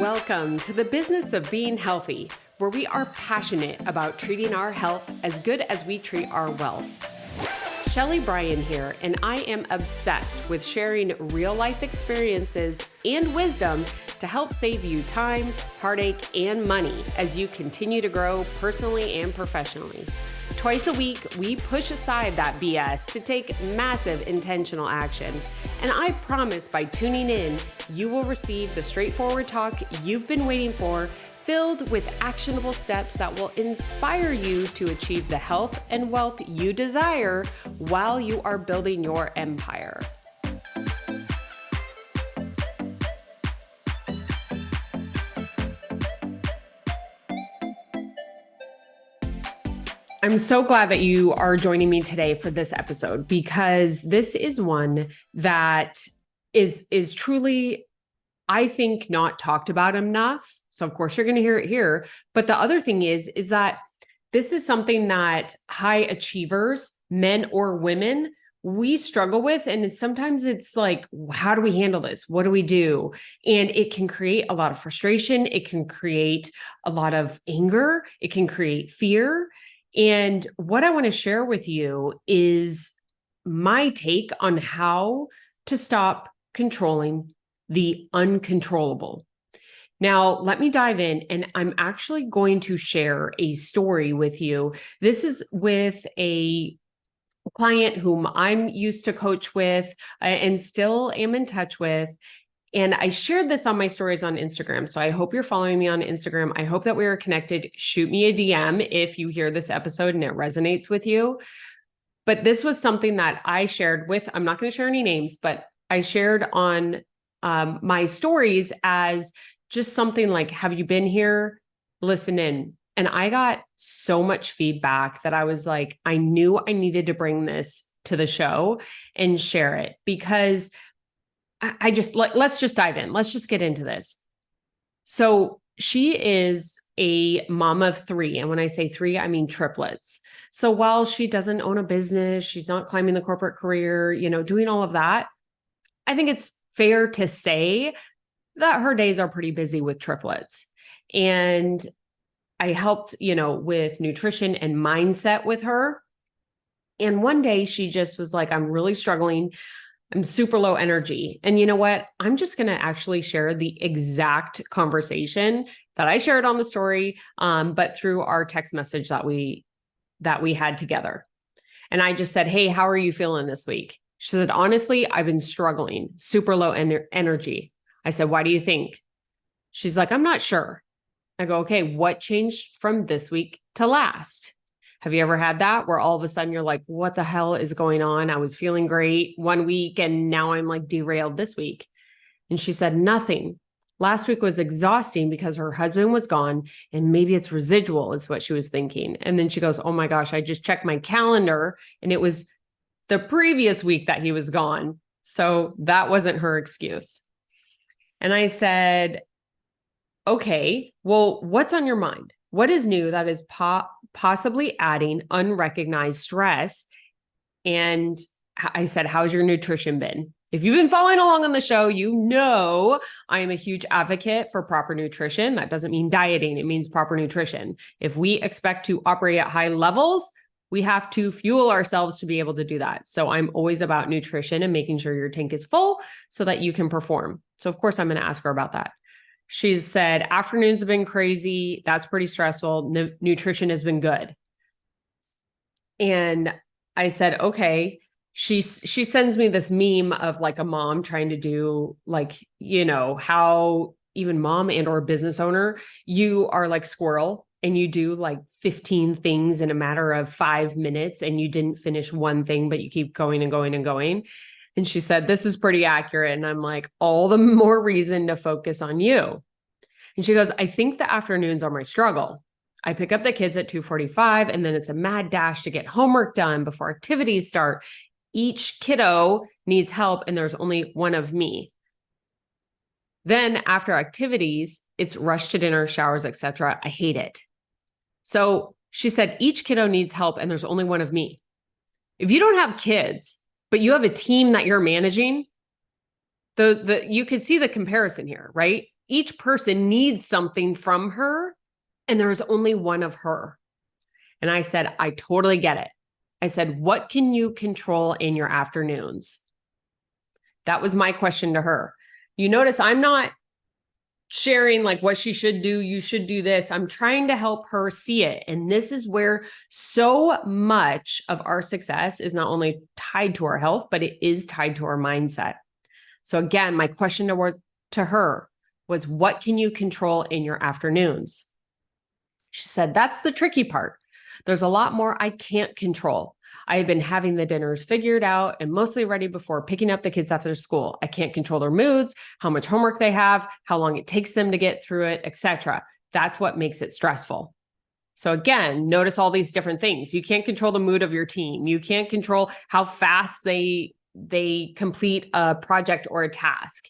Welcome to the business of being healthy, where we are passionate about treating our health as good as we treat our wealth. Shelly Bryan here, and I am obsessed with sharing real-life experiences and wisdom to help save you time, heartache, and money as you continue to grow personally and professionally. Twice a week, we push aside that BS to take massive intentional action. And I promise by tuning in, you will receive the straightforward talk you've been waiting for, filled with actionable steps that will inspire you to achieve the health and wealth you desire while you are building your empire. I'm so glad that you are joining me today for this episode, because this is one that is truly, I think, not talked about enough. So of course you're going to hear it here. But the other thing is that this is something that high achievers, men or women, we struggle with. And sometimes it's like, how do we handle this? What do we do? And it can create a lot of frustration. It can create a lot of anger. It can create fear. And what I want to share with you is my take on how to stop controlling the uncontrollable. Now, let me dive in, and I'm actually going to share a story with you. This is with a client whom I'm used to coach with and still am in touch with. And I shared this on my stories on Instagram. So I hope you're following me on Instagram. I hope that we are connected. Shoot me a DM if you hear this episode and it resonates with you. But this was something that I shared with, I'm not going to share any names, but I shared on my stories as just something like, have you been here? Listen in. And I got so much feedback that I was like, I knew I needed to bring this to the show and share it, because let's just dive in. Let's just get into this. So she is a mom of three. And when I say three, I mean triplets. So while she doesn't own a business, she's not climbing the corporate career, doing all of that, I think it's fair to say that her days are pretty busy with triplets. And I helped, with nutrition and mindset with her. And one day she just was like, I'm really struggling. I'm super low energy. And you know what? I'm just going to actually share the exact conversation that I shared on the story, but through our text message that we had together. And I just said, hey, how are you feeling this week? She said, honestly, I've been struggling, super low energy. I said, why do you think? She's like, I'm not sure. I go, okay, what changed from this week to last? Have you ever had that where all of a sudden you're like, what the hell is going on? I was feeling great one week and now I'm like derailed this week. And she said, nothing. Last week was exhausting because her husband was gone and maybe it's residual is what she was thinking. And then she goes, oh my gosh, I just checked my calendar and it was the previous week that he was gone. So that wasn't her excuse. And I said, okay, well, what's on your mind? What is new that is possibly adding unrecognized stress? And I said, how's your nutrition been? If you've been following along on the show, you know I am a huge advocate for proper nutrition. That doesn't mean dieting. It means proper nutrition. If we expect to operate at high levels, we have to fuel ourselves to be able to do that. So I'm always about nutrition and making sure your tank is full so that you can perform. So of course, I'm going to ask her about that. She said, afternoons have been crazy. That's pretty stressful. Nutrition has been good. And I said, okay. She sends me this meme of like a mom trying to do like, how even mom and or business owner, you are like squirrel and you do like 15 things in a matter of 5 minutes and you didn't finish one thing, but you keep going and going and going. And she said, this is pretty accurate. And I'm like, all the more reason to focus on you. And she goes, I think the afternoons are my struggle. I pick up the kids at 2:45 and then it's a mad dash to get homework done before activities start. Each kiddo needs help and there's only one of me. Then after activities, it's rush to dinner, showers, etc. I hate it. So she said, each kiddo needs help and there's only one of me. If you don't have kids, but you have a team that you're managing, you could see the comparison here, right? each person needs something from her, and there's only one of her. And I said, I totally get it. I said, what can you control in your afternoons? That was my question to her. You notice I'm not sharing like what she should do. You should do this. I'm trying to help her see it. And this is where so much of our success is not only tied to our health, but it is tied to our mindset. So again, my question to her was, what can you control in your afternoons? She said, that's the tricky part. There's a lot more I can't control. I have been having the dinners figured out and mostly ready before picking up the kids after school. I can't control their moods, how much homework they have, how long it takes them to get through it, etc. That's what makes it stressful. So again, notice all these different things. You can't control the mood of your team. You can't control how fast they complete a project or a task.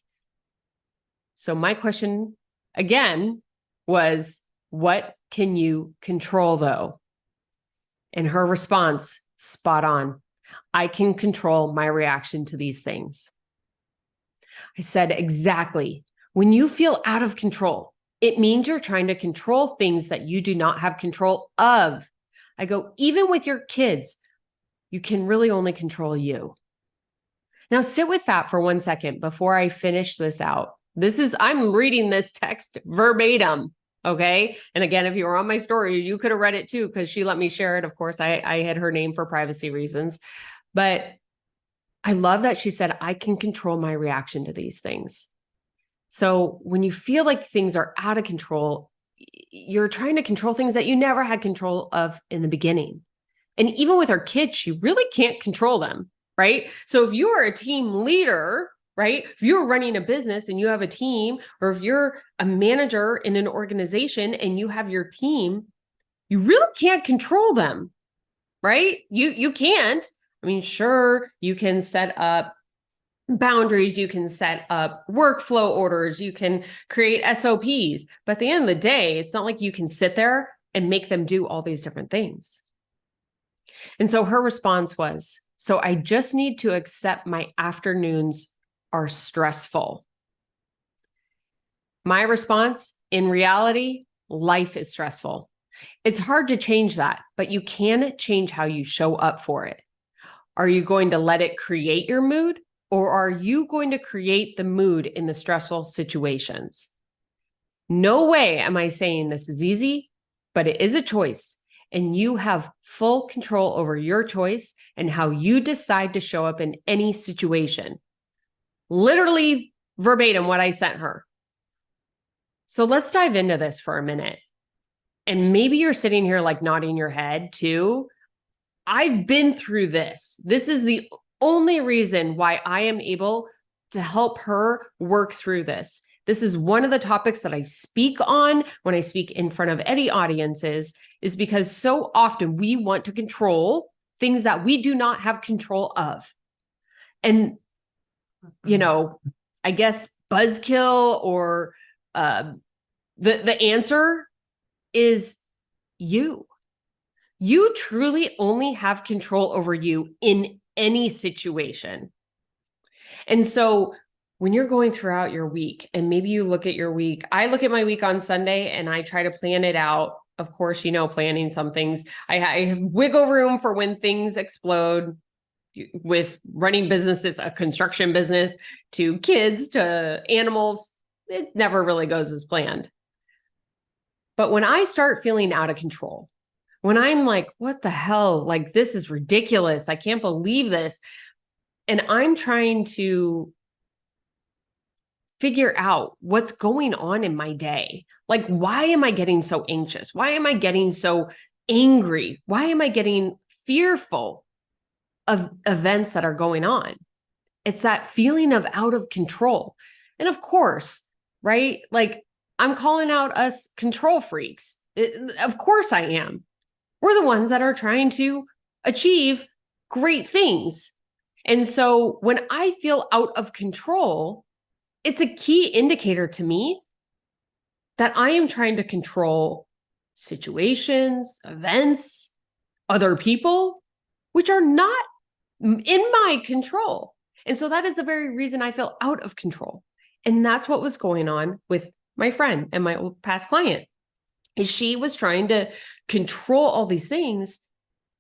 So my question again was, what can you control though? And her response, spot on. I can control my reaction to these things. I said, exactly. When you feel out of control, it means you're trying to control things that you do not have control of. I go, even with your kids, you can really only control you. Now sit with that for 1 second before I finish this out. I'm reading this text verbatim. Okay. And again, if you were on my story, you could have read it too, because she let me share it. Of course, I had her name for privacy reasons, but I love that she said, I can control my reaction to these things. So when you feel like things are out of control, you're trying to control things that you never had control of in the beginning. And even with our kids, you really can't control them, right? So if you are a team leader, right? If you're running a business and you have a team, or if you're a manager in an organization and you have your team, you really can't control them, right? You can't. I mean, sure, you can set up boundaries, you can set up workflow orders, you can create SOPs, but at the end of the day, it's not like you can sit there and make them do all these different things. And so her response was, so I just need to accept my afternoons are stressful. My response, in reality, life is stressful. It's hard to change that, but you can change how you show up for it. Are you going to let it create your mood, or are you going to create the mood in the stressful situations? No way am I saying this is easy, but it is a choice, and you have full control over your choice and how you decide to show up in any situation. Literally verbatim what I sent her. So let's dive into this for a minute. And maybe you're sitting here like nodding your head too. I've been through this. This is the only reason why I am able to help her work through this. This is one of the topics that I speak on when I speak in front of any audiences, is because so often we want to control things that we do not have control of. And, you know, I guess buzzkill or the answer is you. You truly only have control over you in any situation. And so when you're going throughout your week, and maybe you look at your week, I look at my week on Sunday and I try to plan it out. Of course, you know, planning some things, I have wiggle room for when things explode. With running businesses, a construction business, to kids, to animals, it never really goes as planned. But when I start feeling out of control, when I'm like, what the hell? Like, this is ridiculous. I can't believe this. And I'm trying to figure out what's going on in my day. Like, why am I getting so anxious? Why am I getting so angry? Why am I getting fearful of events that are going on? It's that feeling of out of control. And of course, right? Like, I'm calling out us control freaks. Of course I am. We're the ones that are trying to achieve great things. And so when I feel out of control, it's a key indicator to me that I am trying to control situations, events, other people, which are not in my control. And so that is the very reason I feel out of control. And that's what was going on with my friend and my past client, is she was trying to control all these things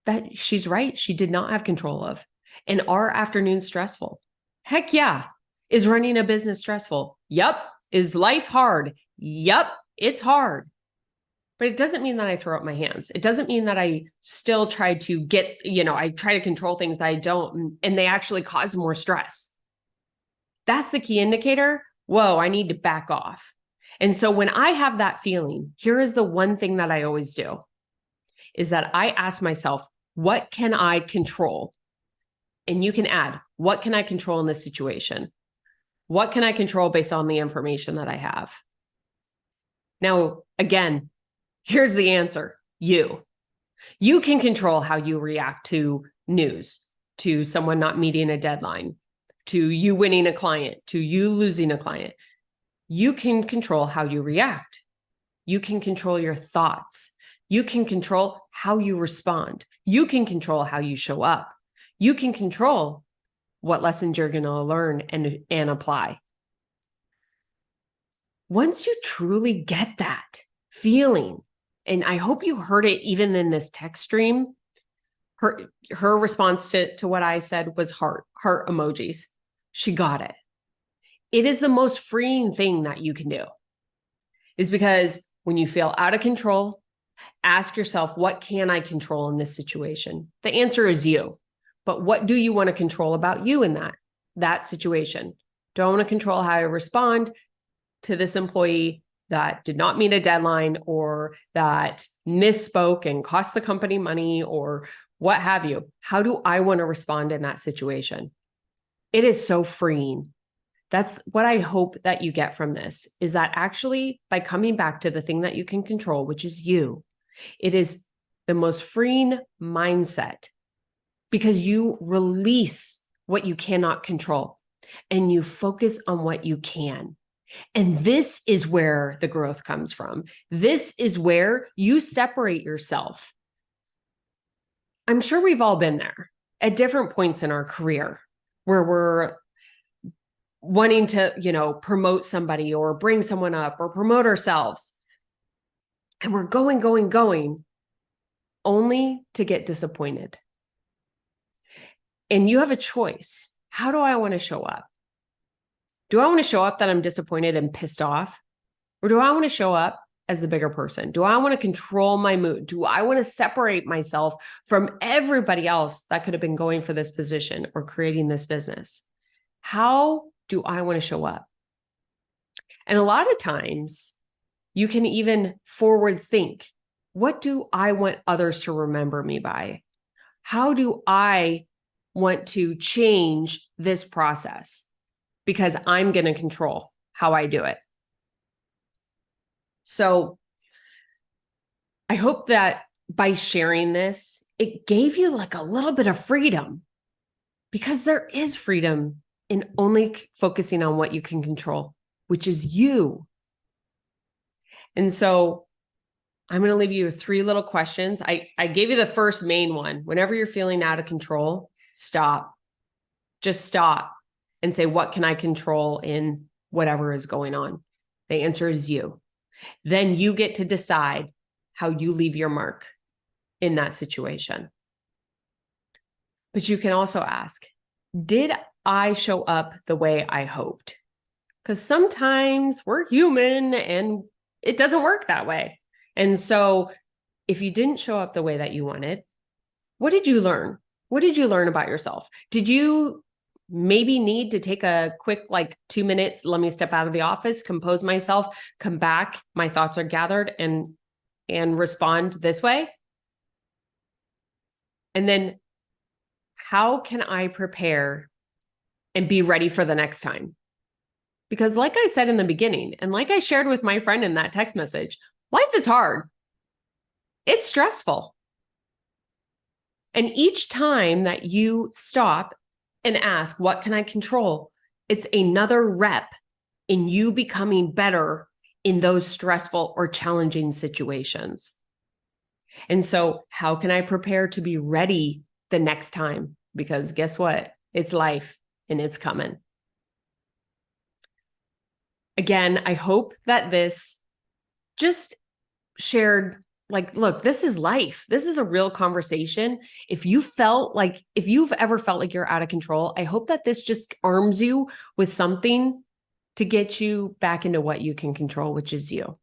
that she's right, she did not have control of. And are afternoons stressful? Heck yeah. Is running a business stressful? Yep. Is life hard? Yep, it's hard. But it doesn't mean that I throw up my hands. It doesn't mean that I still try to I try to control things that I don't, and they actually cause more stress. That's the key indicator. Whoa, I need to back off. And so when I have that feeling, here is the one thing that I always do, is that I ask myself, what can I control? And you can add, what can I control in this situation? What can I control based on the information that I have? Now, again, here's the answer. You can control how you react to news, to someone not meeting a deadline, to you winning a client, to you losing a client. You can control how you react. You can control your thoughts. You can control how you respond. You can control how you show up. You can control what lessons you're going to learn and apply. Once you truly get that feeling, and I hope you heard it even in this text stream, her response to what I said was heart emojis. She got it. It is the most freeing thing that you can do, is because when you feel out of control, ask yourself, what can I control in this situation? The answer is you. But what do you want to control about you in that situation? Do I want to control how I respond to this employee that did not meet a deadline, or that misspoke and cost the company money, or what have you? How do I want to respond in that situation? It is so freeing. That's what I hope that you get from this, is that actually by coming back to the thing that you can control, which is you, it is the most freeing mindset, because you release what you cannot control and you focus on what you can. And this is where the growth comes from. This is where you separate yourself. I'm sure we've all been there at different points in our career where we're wanting to, promote somebody or bring someone up or promote ourselves. And we're going, only to get disappointed. And you have a choice. How do I want to show up? Do I want to show up that I'm disappointed and pissed off? Or do I want to show up as the bigger person? Do I want to control my mood? Do I want to separate myself from everybody else that could have been going for this position or creating this business? How do I want to show up? And a lot of times you can even forward think, what do I want others to remember me by? How do I want to change this process? Because I'm going to control how I do it. So I hope that by sharing this, it gave you like a little bit of freedom, because there is freedom in only focusing on what you can control, which is you. And so I'm going to leave you with 3 little questions. I gave you the first main one. Whenever you're feeling out of control, stop. Just stop and say, what can I control in whatever is going on? The answer is you. Then you get to decide how you leave your mark in that situation. But you can also ask, did I show up the way I hoped? Because sometimes we're human and it doesn't work that way. And so if you didn't show up the way that you wanted, what did you learn? What did you learn about yourself? Did you maybe need to take a quick 2 minutes, let me step out of the office, compose myself, come back, my thoughts are gathered, and respond this way? And then how can I prepare and be ready for the next time? Because like I said in the beginning, and like I shared with my friend in that text message, life is hard. It's stressful. And each time that you stop and ask, what can I control? It's another rep in you becoming better in those stressful or challenging situations. And so how can I prepare to be ready the next time? Because guess what? It's life and it's coming. Again, I hope that this just shared, like, look, this is life. This is a real conversation. If you've ever felt like you're out of control, I hope that this just arms you with something to get you back into what you can control, which is you.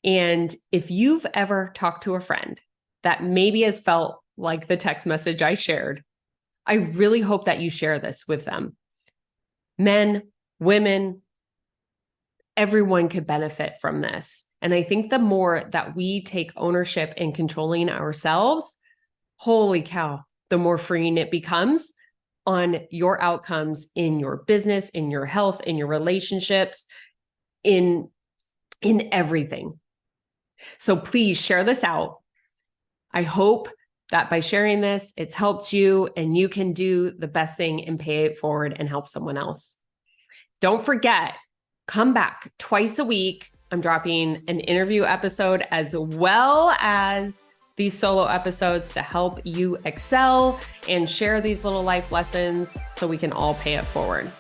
And if you've ever talked to a friend that maybe has felt like the text message I shared, I really hope that you share this with them. Men, women, everyone could benefit from this. And I think the more that we take ownership in controlling ourselves, holy cow, the more freeing it becomes on your outcomes in your business, in your health, in your relationships, in everything. So please share this out. I hope that by sharing this, it's helped you and you can do the best thing and pay it forward and help someone else. Don't forget, come back twice a week. I'm dropping an interview episode as well as these solo episodes to help you excel and share these little life lessons so we can all pay it forward.